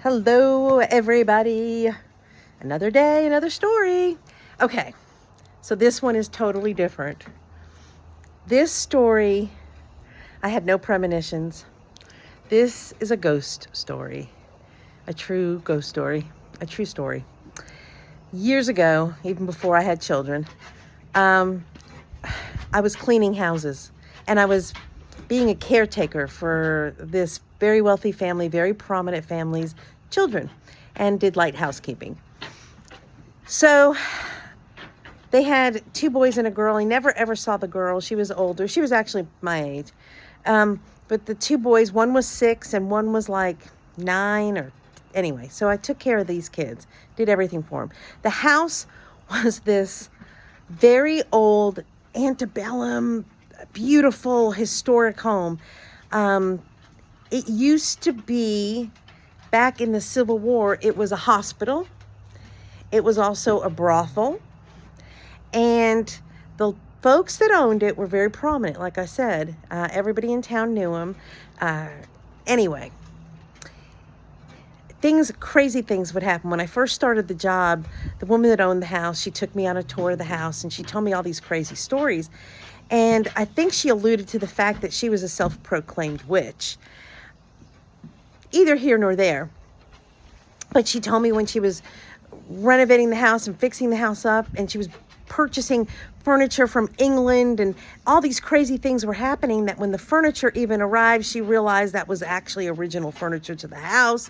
Hello, everybody. Another day, another story. Okay, so this one is totally different. This story, I had no premonitions. This is a ghost story, a true ghost story, a true story. Years ago, even before I had children, I was cleaning houses and I was being a caretaker for this very wealthy family, very prominent family's children, and did light housekeeping. So they had two boys and a girl. I never ever saw the girl. She was older. She was actually my age. But the two boys, one was 6 and one was like 9 or anyway. So I took care of these kids, did everything for them. The house was this very old antebellum, beautiful, historic home. It used to be, back in the Civil War, it was a hospital. It was also a brothel. And the folks that owned it were very prominent, like I said. Everybody in town knew them. Anyway, crazy things would happen. When I first started the job, the woman that owned the house, she took me on a tour of the house and she told me all these crazy stories. And I think she alluded to the fact that she was a self-proclaimed witch. Either here nor there. But she told me when she was renovating the house and fixing the house up, and she was purchasing furniture from England, and all these crazy things were happening, that when the furniture even arrived, she realized that was actually original furniture to the house.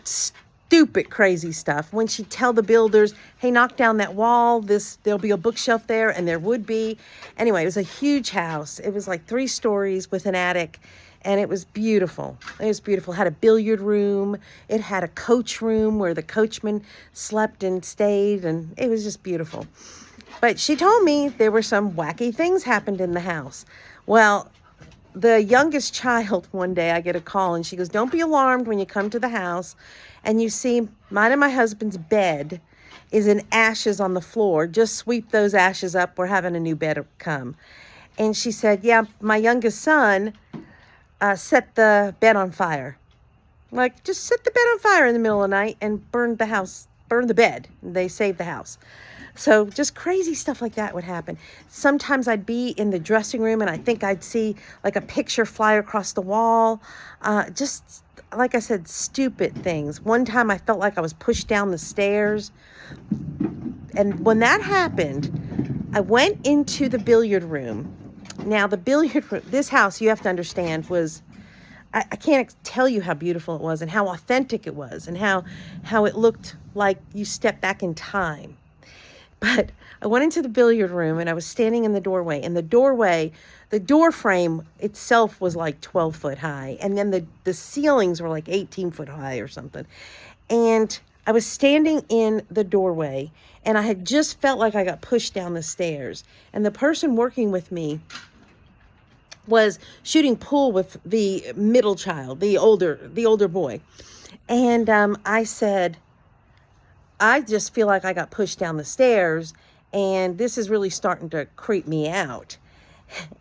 Stupid, crazy stuff. When she'd tell the builders, hey, knock down that wall, there'll be a bookshelf there, and there would be. Anyway, it was a huge house. It was like 3 stories with an attic, and it was beautiful. It was beautiful. It had a billiard room. It had a coach room where the coachman slept and stayed, and it was just beautiful. But she told me there were some wacky things happened in the house. Well, the youngest child, one day I get a call and she goes, don't be alarmed when you come to the house and you see mine and my husband's bed is in ashes on the floor. Just sweep those ashes up. We're having a new bed come. And she said, yeah, my youngest son set the bed on fire. Like, just set the bed on fire in the middle of the night and burn the bed. They saved the house. So just crazy stuff like that would happen. Sometimes I'd be in the dressing room and I think I'd see like a picture fly across the wall. Just, like I said, stupid things. One time I felt like I was pushed down the stairs. And when that happened, I went into the billiard room. Now, the billiard room, this house, you have to understand, was, I can't tell you how beautiful it was and how authentic it was and how it looked like you stepped back in time. But I went into the billiard room and I was standing in the doorway. And the door frame itself was like 12 foot high. And then the ceilings were like 18 foot high or something. And I was standing in the doorway and I had just felt like I got pushed down the stairs. And the person working with me was shooting pool with the middle child, the older boy. And I said, I just feel like I got pushed down the stairs and this is really starting to creep me out.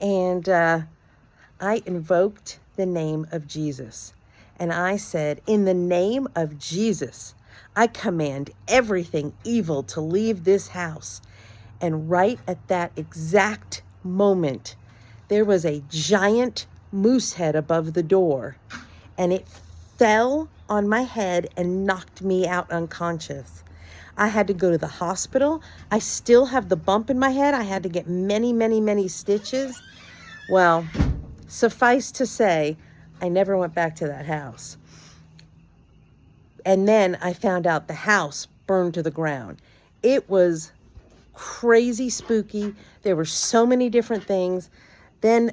And I invoked the name of Jesus. And I said, in the name of Jesus, I command everything evil to leave this house. And right at that exact moment, there was a giant moose head above the door. And it fell on my head and knocked me out unconscious. I had to go to the hospital. I still have the bump in my head. I had to get many, many, many stitches. Well, suffice to say, I never went back to that house. And then I found out the house burned to the ground. It was crazy spooky. There were so many different things. Then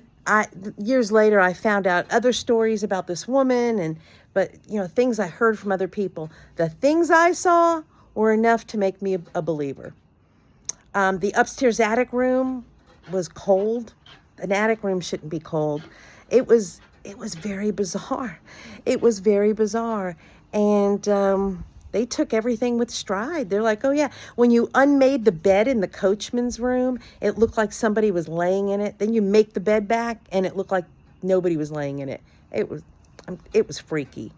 years later, I found out other stories about this woman, but things I heard from other people. The things I saw were enough to make me a believer. The upstairs attic room was cold. An attic room shouldn't be cold. It was very bizarre. It was very bizarre. And they took everything with stride. They're like, oh yeah, when you unmade the bed in the coachman's room, it looked like somebody was laying in it. Then you make the bed back and it looked like nobody was laying in it. It was freaky.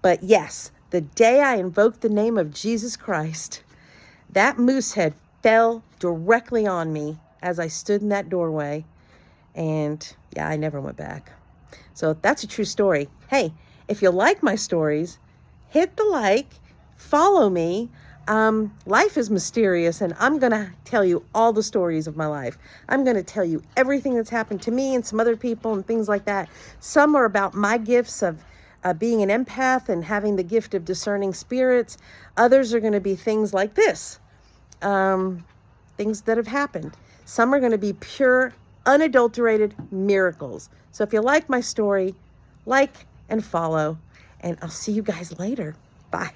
But yes, The day I invoked the name of Jesus Christ, that moose head fell directly on me as I stood in that doorway. And yeah, I never went back. So that's a true story. Hey, if you like my stories, hit the like, follow me. Life is mysterious, and I'm going to tell you all the stories of my life. I'm going to tell you everything that's happened to me and some other people and things like that. Some are about my gifts of being an empath and having the gift of discerning spirits. Others are going to be things like this, things that have happened. Some are going to be pure, unadulterated miracles. So if you like my story, like and follow, and I'll see you guys later. Bye.